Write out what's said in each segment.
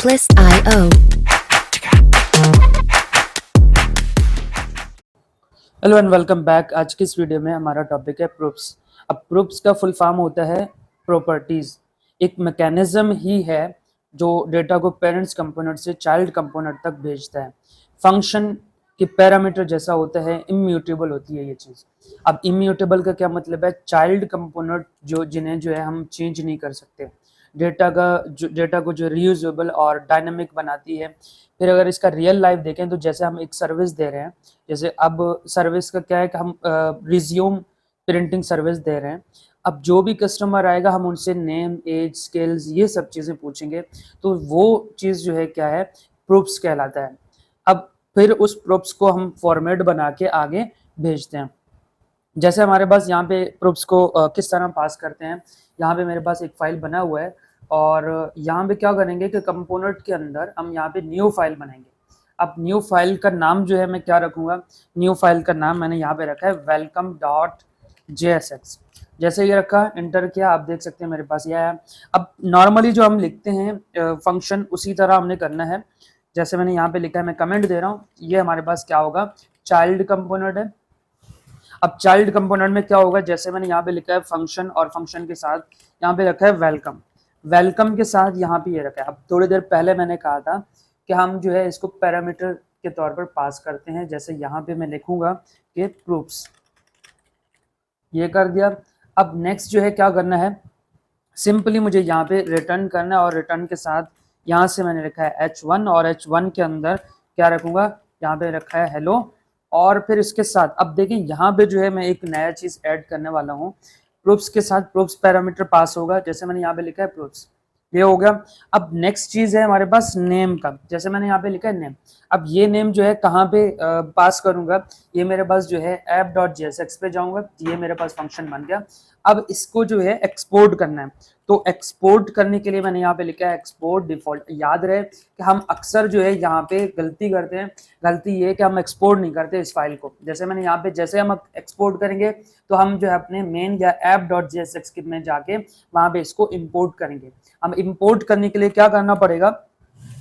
Atlas.io। Hello and welcome back. आज की इस वीडियो में हमारा टॉपिक है प्रूफ्स। अब प्रूफ्स का फुल फॉर्म होता है प्रॉपर्टीज। एक मैकेनिज्म ही है जो डेटा को पेरेंट्स कंपोनेंट से चाइल्ड कंपोनेंट तक भेजता है। फंक्शन के पैरामीटर जैसा होता है, इम्यूटेबल होती है ये चीज़। अब इम्यूटेबल का क्या मतलब है? चाइल्ड कंपोनेंट जिन्हें जो है हम चेंज नहीं कर सकते। डेटा को जो रीयूजेबल और डायनामिक बनाती है। फिर अगर इसका रियल लाइफ देखें तो जैसे हम एक सर्विस दे रहे हैं, जैसे अब सर्विस का क्या है कि हम रिज्यूम प्रिंटिंग सर्विस दे रहे हैं। अब जो भी कस्टमर आएगा हम उनसे नेम, एज, स्किल्स, ये सब चीज़ें पूछेंगे, तो वो चीज़ जो है क्या है, प्रूफ्स कहलाता है। अब फिर उस प्रूफ्स को हम फॉर्मेट बना के आगे भेजते हैं। जैसे हमारे पास यहाँ पे प्रूफ्स को किस तरह पास करते हैं, यहाँ पे मेरे पास एक फाइल बना हुआ है और यहाँ पे क्या करेंगे कि कंपोनेंट के अंदर हम यहाँ पे न्यू फाइल बनाएंगे। अब न्यू फाइल का नाम जो है मैं क्या रखूँगा? न्यू फाइल का नाम मैंने यहाँ पे रखा है welcome.jsx। जैसे ये रखा, इंटर किया, आप देख सकते हैं मेरे पास ये आया। अब नॉर्मली जो हम लिखते हैं फंक्शन, उसी तरह हमने करना है। जैसे मैंने यहाँ पे लिखा है, मैं कमेंट दे रहा हूँ, ये हमारे पास क्या होगा? चाइल्ड कंपोनेंट है। अब चाइल्ड कंपोनेंट में क्या होगा? जैसे मैंने यहाँ पे लिखा है फंक्शन, और फंक्शन के साथ यहाँ पे रखा है वेलकम। वेलकम के साथ यहाँ पे ये रखा है। अब थोड़ी देर पहले मैंने कहा था कि हम जो है इसको पैरामीटर के तौर पर पास करते हैं। जैसे यहाँ पे मैं लिखूंगा कि प्रूफ्स, ये कर दिया। अब नेक्स्ट जो है क्या करना है, सिंपली मुझे यहाँ पे रिटर्न करना है, और रिटर्न के साथ यहाँ से मैंने रखा है h1, और h1 के अंदर क्या रखूंगा? यहाँ पे रखा है हेलो। और फिर इसके साथ अब देखिए यहाँ पे जो है मैं एक नया चीज ऐड करने वाला हूँ। प्रूफ्स के साथ प्रूफ्स पैरामीटर पास होगा। जैसे मैंने यहाँ पे लिखा है प्रूफ्स, ये हो गया। अब नेक्स्ट चीज है हमारे पास नेम का। जैसे मैंने यहाँ पे लिखा है नेम। अब ये नेम जो है कहाँ पे पास करूंगा? ये मेरे पास जो है app.jsx पे जाऊंगा, ये मेरे पास फंक्शन बन गया। अब इसको जो है एक्सपोर्ट करना है, तो एक्सपोर्ट करने के लिए मैंने यहाँ पे लिखा है एक्सपोर्ट डिफॉल्ट। याद रहे कि हम अक्सर जो है यहाँ पे गलती करते हैं। गलती ये है कि हम एक्सपोर्ट नहीं करते इस फाइल को। जैसे मैंने यहाँ पे, जैसे हम एक्सपोर्ट करेंगे तो हम जो है अपने मेन या app.jsx में जाके वहां पे इसको इंपोर्ट करेंगे। हम इंपोर्ट करने के लिए क्या करना पड़ेगा?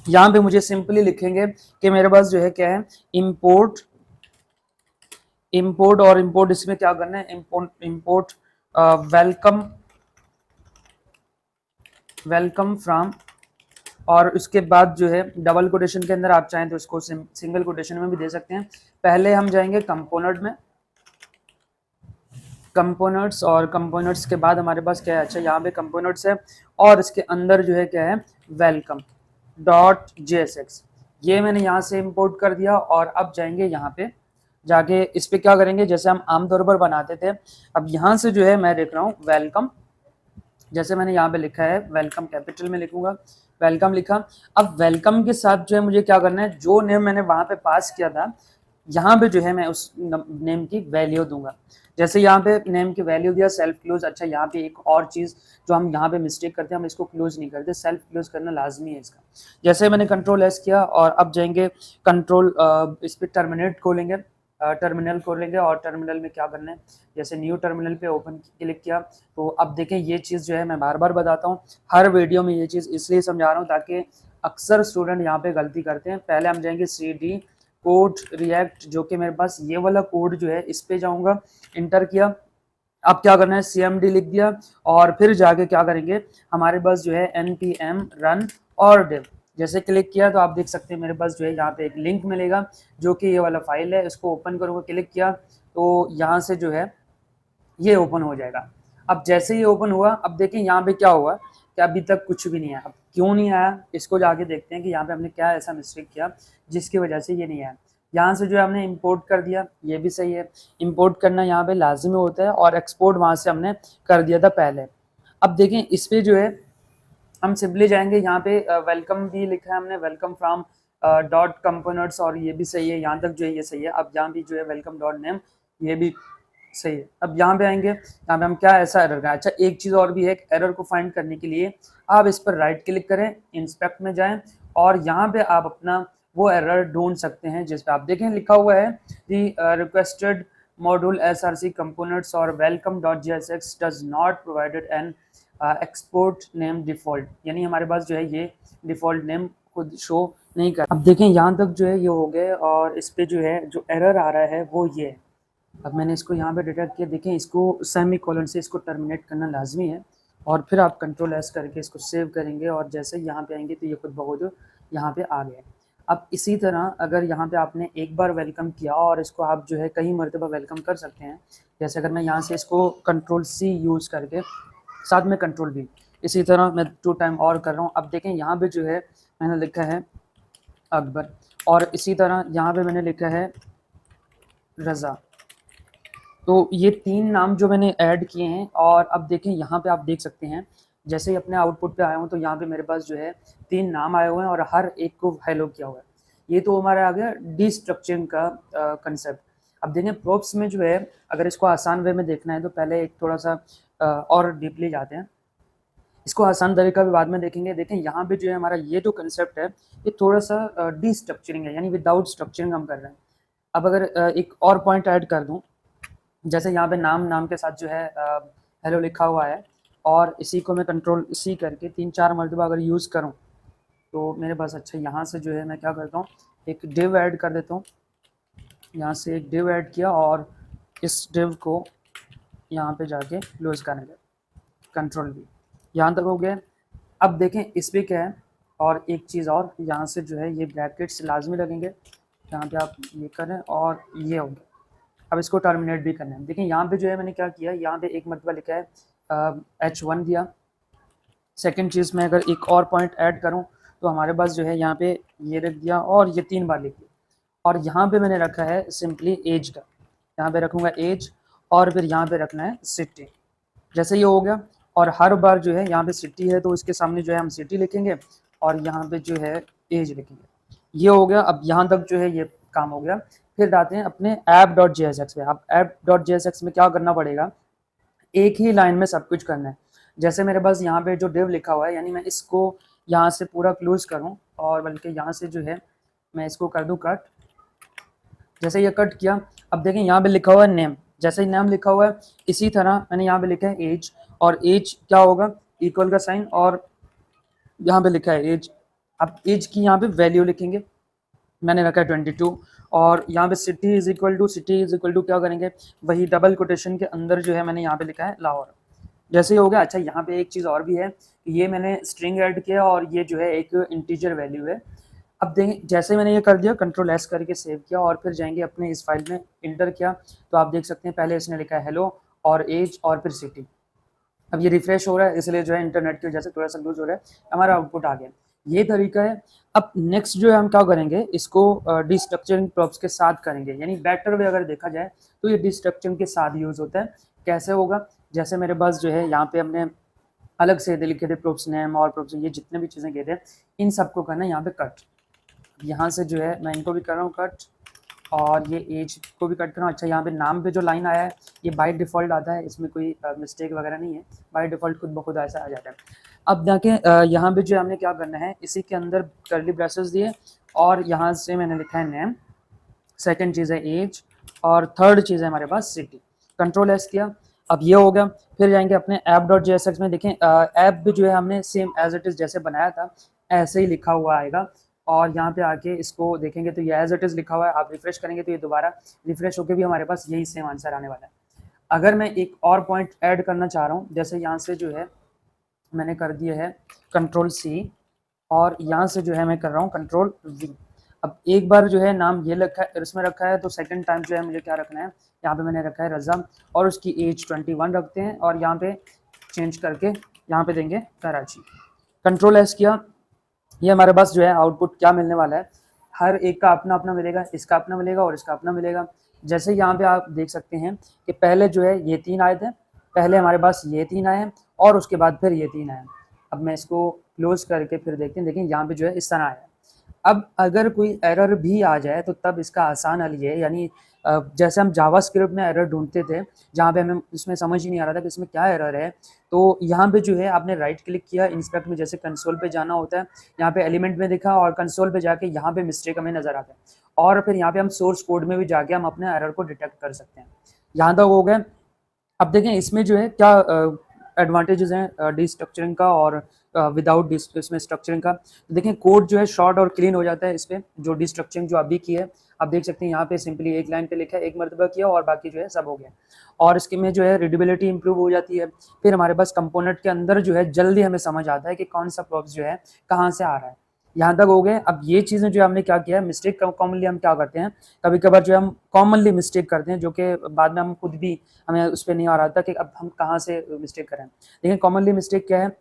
यहाँ पे मुझे सिंपली लिखेंगे कि मेरे पास जो है क्या है, इंपोर्ट। इंपोर्ट और इंपोर्ट इसमें क्या करना है? इंपोर्ट वेलकम फ्रॉम, और उसके बाद जो है डबल कोटेशन के अंदर, आप चाहें तो इसको सिंगल कोटेशन में भी दे सकते हैं। पहले हम जाएंगे कंपोनेंट में, कंपोनेंट्स, और कंपोनेंट्स के बाद हमारे पास क्या है? अच्छा, यहाँ पे कंपोनेंट्स है और इसके अंदर जो है क्या है? welcome.jsx। ये मैंने यहाँ से इंपोर्ट कर दिया, और अब जाएंगे यहाँ पे, जाके इस पे क्या करेंगे जैसे हम आमतौर पर बनाते थे। अब यहाँ से जो है मैं लिख रहा हूँ वेलकम। जैसे मैंने यहाँ पे लिखा है वेलकम, कैपिटल में लिखूंगा, वेलकम लिखा। अब वेलकम के साथ जो है मुझे क्या करना है? जो नेम मैंने वहां पे पास किया था, यहाँ पे जो है मैं उस नेम की वैल्यू दूंगा। जैसे यहाँ पे नेम की वैल्यू दिया, सेल्फ क्लोज। अच्छा, यहाँ पे एक और चीज जो हम यहाँ पे मिस्टेक करते हैं, हम इसको क्लोज नहीं करते, सेल्फ क्लोज करना लाजमी है इसका। जैसे मैंने कंट्रोल एस किया, और अब जाएंगे कंट्रोल, इस पर टर्मिनेट खोलेंगे, टर्मिनल खोलेंगे, और टर्मिनल में क्या करना है? जैसे न्यू टर्मिनल पे ओपन क्लिक किया, तो अब देखें ये चीज़ जो है मैं बार बार बताता हूँ, हर वीडियो में ये चीज़ इसलिए समझा रहा हूँ ताकि अक्सर स्टूडेंट यहाँ पे गलती करते हैं। पहले हम जाएंगे CD कोड रिएक्ट, जो कि मेरे पास ये वाला कोड जो है, इस पे जाऊँगा, इंटर किया। अब क्या करना है? CMD लिख दिया, और फिर जाके क्या करेंगे? हमारे पास जो है npm run और div, जैसे क्लिक किया तो आप देख सकते हैं मेरे पास जो है यहाँ पे एक लिंक मिलेगा, जो कि ये वाला फाइल है। इसको ओपन करूँगा, क्लिक किया तो यहाँ से जो है ये ओपन हो जाएगा। अब जैसे ही ओपन हुआ, अब देखिए यहाँ पे क्या हुआ कि अभी तक कुछ भी नहीं आया। अब क्यों नहीं आया, इसको जाके देखते हैं कि यहाँ पे हमने क्या ऐसा मिस्टेक किया जिसकी वजह से ये नहीं आया। यहाँ से जो है हमने इंपोर्ट कर दिया, ये भी सही है, इंपोर्ट करना यहाँ पे लाजमी होता है, और एक्सपोर्ट वहाँ से हमने कर दिया था पहले। अब देखें इस पे जो है हम सिंपली जाएंगे, यहाँ पे वेलकम भी लिखा है हमने, वेलकम फ्रॉम डॉट कंपोनेंट्स, और ये भी सही है, यहाँ तक जो है ये सही है। अब यहाँ भी जो है वेलकम डॉट नेम, ये भी सही है। अब यहाँ पे आएंगे, यहाँ पे हम क्या ऐसा एरर का? अच्छा, एक चीज़ और भी है, एरर को फाइंड करने के लिए आप इस पर राइट क्लिक करें, इंस्पेक्ट में जाएं, और यहाँ पे आप अपना वो एरर ढूंढ सकते हैं जिस पे आप देखें लिखा हुआ है दी रिक्वेस्टेड मॉड्यूल SRC components और welcome.jsx does not provided an export name default, यानी हमारे पास जो है ये डिफॉल्ट नेम खुद शो नहीं कर। अब देखें यहाँ तक जो है ये हो गए, और इस पे जो है जो एरर आ रहा है वो ये है। अब मैंने इसको यहाँ पे डिटेक्ट किया, देखें इसको सेमी कोलन से इसको टर्मिनेट करना लाजमी है, और फिर आप कंट्रोल एस करके इसको सेव करेंगे, और जैसे यहाँ पे आएंगे तो ये खुद ब खुद यहाँ पे आ गए। अब इसी तरह अगर यहाँ पे आपने एक बार वेलकम किया और इसको आप जो है कई मरतबा वेलकम कर सकते हैं। जैसे अगर मैं यहाँ से इसको कंट्रोल सी यूज़ करके साथ में कंट्रोल वी, इसी तरह मैं 2 टाइम और कर रहा हूँ। अब देखें यहाँ पे जो है मैंने लिखा है अकबर, और इसी तरह यहाँ पे मैंने लिखा है रज़ा। तो ये 3 नाम जो मैंने ऐड किए हैं, और अब देखें यहाँ पे आप देख सकते हैं जैसे ही अपने आउटपुट पे आया हूँ तो यहाँ पे मेरे पास जो है 3 नाम आए हुए हैं और हर एक को हेलो किया हुआ है। ये तो हमारा आ गया डिस्ट्रक्चरिंग का कंसेप्ट। अब देखें प्रोप्स में जो है अगर इसको आसान वे में देखना है तो पहले एक थोड़ा सा और डीपली जाते हैं, इसको आसान तरीका भी बाद में देखेंगे। देखें यहाँ पे जो है हमारा ये जो कंसेप्ट है ये थोड़ा सा डिस्ट्रक्चरिंग है, यानी विदाउट स्ट्रक्चरिंग हम कर रहे हैं। अब अगर एक और पॉइंट ऐड कर दूँ, जैसे यहाँ पे नाम के साथ जो है हेलो लिखा हुआ है, और इसी को मैं कंट्रोल सी करके 3-4 मरतबा अगर यूज़ करूँ तो मेरे पास अच्छा यहाँ से जो है मैं क्या करता हूँ एक डिव ऐड कर देता हूँ। यहाँ से एक डिव ऐड किया और इस डिव को यहाँ पे जाके क्लोज करेंगे, कंट्रोल भी, यहाँ तक हो गया। अब देखें इस पर क्या है, और एक चीज़ और, यहाँ से जो है ये ब्रैकेट्स लाजमी लगेंगे, यहाँ पे आप ये करें और ये हो गया। अब इसको टर्मिनेट भी करना है। देखिए यहाँ पे जो है मैंने क्या किया, यहाँ पे एक मरतबा लिखा है H1 दिया। सेकंड चीज़ में अगर एक और पॉइंट ऐड करूँ तो हमारे पास जो है यहाँ पे ये रख दिया और ये 3 बार लिख दिया, और यहाँ पे मैंने रखा है सिंपली एज का, यहाँ पे रखूँगा एज, और फिर यहाँ पे रखना है सिटी। जैसे ये हो गया, और हर बार जो है यहाँ पे सिटी है तो इसके सामने जो है हम सिटी लिखेंगे, और यहाँ पे जो है एज लिखेंगे। ये हो गया। अब यहाँ तक जो है ये काम हो गया। फिर आते हैं अपने app.jsx पे। अब app.jsx में क्या करना पड़ेगा, एक ही लाइन में सब कुछ करना है। जैसे मेरे पास यहाँ पे जो div लिखा हुआ है, यानी मैं इसको यहाँ से पूरा क्लोज करूँ, और बल्कि यहाँ से जो है मैं इसको कर दूँ कट। जैसे ये कट किया, अब देखें यहाँ पे लिखा हुआ है नेम, जैसे ही नाम लिखा हुआ है इसी तरह मैंने यहाँ पे लिखा है एज, और एज क्या होगा इक्वल का साइन, और यहाँ पे लिखा है एज। अब एज की यहाँ पे वैल्यू लिखेंगे, मैंने रखा है 22, और यहाँ पे सिटी इज इक्वल टू क्या करेंगे, वही डबल कोटेशन के अंदर जो है मैंने यहाँ पे लिखा है लाहौर। जैसे ही हो गया। अच्छा यहाँ पे एक चीज़ और भी है, ये मैंने स्ट्रिंग ऐड किया और ये जो है एक इंटीजर वैल्यू है। अब देखें जैसे मैंने ये कर दिया, कंट्रोल एस करके सेव किया, और फिर जाएंगे अपने इस फाइल में इंटर किया, तो आप देख सकते हैं पहले इसने लिखा है हेलो और एज और फिर सिटी। अब ये रिफ्रेश हो रहा है, इसलिए जो है इंटरनेट की वजह से थोड़ा सा लूज हो रहा है, हमारा आउटपुट आ गया। ये तरीका है। अब नेक्स्ट जो है हम क्या करेंगे, इसको डिस्ट्रक्चरिंग प्रॉप्स के साथ करेंगे, यानी बेटर वे अगर देखा जाए तो ये डिस्ट्रक्चरिंग के साथ यूज़ होता है। कैसे होगा, जैसे मेरे पास जो है यहाँ पे हमने अलग से लिखे थे प्रॉप्स नेम और प्रॉप्स, ये जितने भी चीज़ें गए थे इन सबको करना है यहाँ पे कट। यहाँ से जो है मैं इनको भी कर रहा हूँ कट, और ये एज को भी कट करना। अच्छा यहाँ पे नाम पे जो लाइन आया है ये बाय डिफ़ॉल्ट आता है, इसमें कोई मिस्टेक वगैरह नहीं है, बाय डिफ़ॉल्ट खुद ब खुद ऐसा आ जाता है। अब देखें यहाँ पे जो हमने क्या करना है, इसी के अंदर कर्ली ब्रेसेस दिए, और यहाँ से मैंने लिखा है नेम, सेकंड चीज़ है एज, और थर्ड चीज़ है हमारे पास सिटी। कंट्रोल एस किया, अब ये हो गया। फिर जाएंगे अपने app.jsx में, देखें ऐप भी जो है हमने सेम एज इट इज़ जैसे बनाया था ऐसे ही लिखा हुआ आएगा, और यहाँ पे आके इसको देखेंगे तो ये एज इट इज़ लिखा हुआ है। आप रिफ्रेश करेंगे तो ये दोबारा रिफ्रेश होकर भी हमारे पास यही सेम आंसर आने वाला है। अगर मैं एक और पॉइंट ऐड करना चाह रहा हूँ, जैसे यहाँ से जो है मैंने कर दिया है कंट्रोल सी, और यहाँ से जो है मैं कर रहा हूँ कंट्रोल वी। अब एक बार जो है नाम ये रखा है, इसमें रखा है, तो सेकंड टाइम जो है मुझे क्या रखना है, यहाँ पे मैंने रखा है रज़ा, और उसकी एज 21 रखते हैं, और यहाँ पे चेंज करके यहाँ पे देंगे कराची। कंट्रोल एस किया, ये हमारे पास जो है आउटपुट क्या मिलने वाला है, हर एक का अपना अपना मिलेगा, इसका अपना मिलेगा और इसका अपना मिलेगा। जैसे यहाँ पे आप देख सकते हैं कि पहले जो है ये 3 आए थे, पहले हमारे पास ये 3 आए हैं, और उसके बाद फिर ये 3 आए। अब मैं इसको क्लोज करके फिर देखते हैं, देखिए यहाँ पे जो है इस तरह आया। अब अगर कोई एरर भी आ जाए तो तब इसका आसान हल ये है, यानी जैसे हम जावास्क्रिप्ट में एरर ढूंढते थे जहाँ पे हमें इसमें समझ ही नहीं आ रहा था कि इसमें क्या एरर है, तो यहाँ पे जो है आपने राइट क्लिक किया, इंस्पेक्ट में जैसे कंसोल पे जाना होता है, यहाँ पे एलिमेंट में दिखा, और कंसोल पे जाके यहाँ पे मिस्टेक हमें नजर आता है, और फिर यहाँ पे हम सोर्स कोड में भी जाके हम अपने एरर को डिटेक्ट कर सकते हैं। यहाँ तक हो गए। अब देखें इसमें जो है क्या एडवांटेजेस हैं डिस्ट्रक्चरिंग का और विदाउट इसमें स्ट्रक्चरिंग का। तो देखें कोड जो है शॉर्ट और क्लीन हो जाता है इस पर, जो डिस्ट्रक्चरिंग जो अभी की है आप देख सकते हैं यहाँ पे सिंपली एक लाइन पे लिखा है, एक मरतबा किया और बाकी जो है सब हो गया। और इसके में जो है रीडेबिलिटी इंप्रूव हो जाती है। फिर हमारे पास कंपोनेंट के अंदर जो है जल्दी हमें समझ आता है कि कौन सा प्रॉप्स जो है कहाँ से आ रहा है। यहाँ तक हो गए। अब ये चीज़ें जो हमने क्या किया है, मिस्टेक कॉमनली हम क्या करते हैं, कभी कभार जो हम कॉमनली मिस्टेक करते हैं जो कि बाद में हम खुद भी हमें उस पर नहीं आ रहा था कि अब हम कहाँ से मिस्टेक करें। लेकिन कॉमनली मिस्टेक क्या है,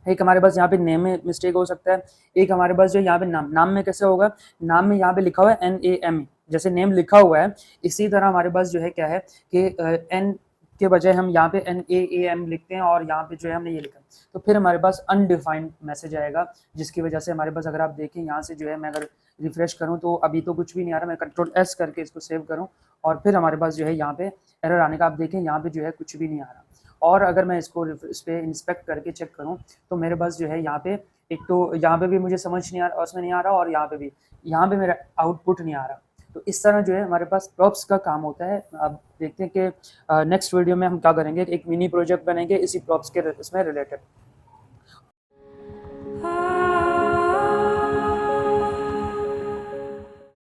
एक हमारे पास यहाँ पे नेम में मिस्टेक हो सकता है, एक हमारे पास जो यहाँ पे नाम में कैसे होगा, नाम में यहाँ पे लिखा हुआ है NAME, जैसे नेम लिखा हुआ है इसी तरह हमारे पास जो है क्या है कि एन के बजाय हम यहाँ पे NAAM लिखते हैं और यहाँ पे जो है हमने ये लिखा, तो फिर हमारे पास अनडिफाइंड मैसेज आएगा, जिसकी वजह से हमारे पास अगर आप देखें यहाँ से जो है मैं अगर रिफ्रेश करूँ तो अभी तो कुछ भी नहीं आ रहा, मैं Ctrl+S करके इसको सेव करूँ और फिर हमारे पास जो है यहाँ पे एरर आने का आप देखें यहाँ पे जो है कुछ भी नहीं आ रहा। और अगर मैं इसको इस पर इंस्पेक्ट करके चेक करूँ तो मेरे पास जो है यहाँ पे एक तो यहाँ पे भी मुझे समझ नहीं आ रहा, उसमें नहीं आ रहा, और यहाँ पे भी, यहाँ पे मेरा आउटपुट नहीं आ रहा। तो इस तरह जो है हमारे पास प्रॉप्स का काम होता है। अब देखते हैं कि नेक्स्ट वीडियो में हम क्या करेंगे, एक मिनी प्रोजेक्ट बनेंगे इसी प्रॉप्स के इसमें रिलेटेड।